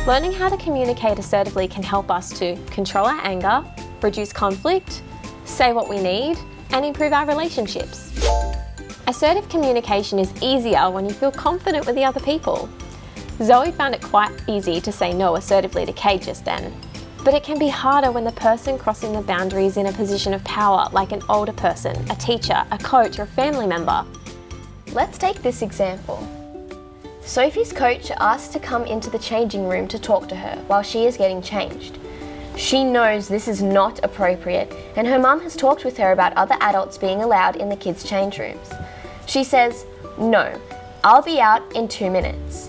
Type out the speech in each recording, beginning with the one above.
Learning how to communicate assertively can help us to control our anger, reduce conflict, say what we need, and improve our relationships. Assertive communication is easier when you feel confident with the other people. Zoe found it quite easy to say no assertively to Kate just then. But it can be harder when the person crossing the boundary is in a position of power, like an older person, a teacher, a coach, or a family member. Let's take this example. Sophie's coach asked to come into the changing room to talk to her while she is getting changed. She knows this is not appropriate, and her mum has talked with her about other adults being allowed in the kids' change rooms. She says, "No, I'll be out in 2 minutes."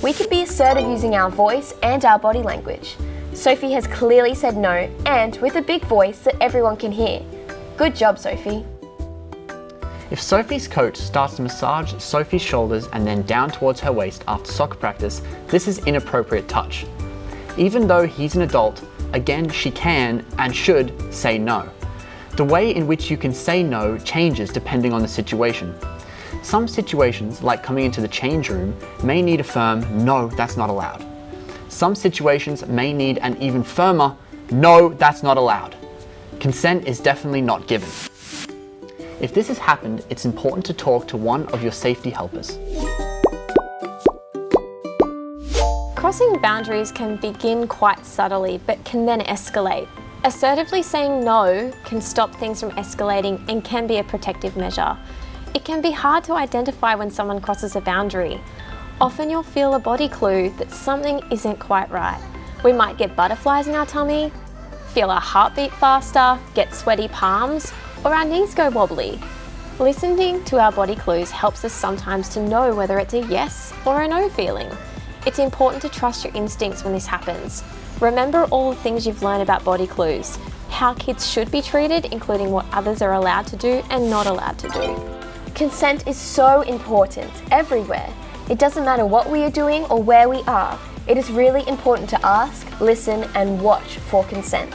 We can be assertive using our voice and our body language. Sophie has clearly said no, and with a big voice that everyone can hear. Good job, Sophie. If Sophie's coach starts to massage Sophie's shoulders and then down towards her waist after soccer practice, this is inappropriate touch. Even though he's an adult, again, she can and should say no. The way in which you can say no changes depending on the situation. Some situations, like coming into the change room, may need a firm "no, that's not allowed." Some situations may need an even firmer "no, that's not allowed." Consent is definitely not given. If this has happened, it's important to talk to one of your safety helpers. Crossing boundaries can begin quite subtly, but can then escalate. Assertively saying no can stop things from escalating and can be a protective measure. It can be hard to identify when someone crosses a boundary. Often you'll feel a body clue that something isn't quite right. We might get butterflies in our tummy, feel our heartbeat faster, get sweaty palms, or our knees go wobbly. Listening to our body clues helps us sometimes to know whether it's a yes or a no feeling. It's important to trust your instincts when this happens. Remember all the things you've learned about body clues, how kids should be treated, including what others are allowed to do and not allowed to do. Consent is so important everywhere. It doesn't matter what we are doing or where we are. It is really important to ask, listen, and watch for consent.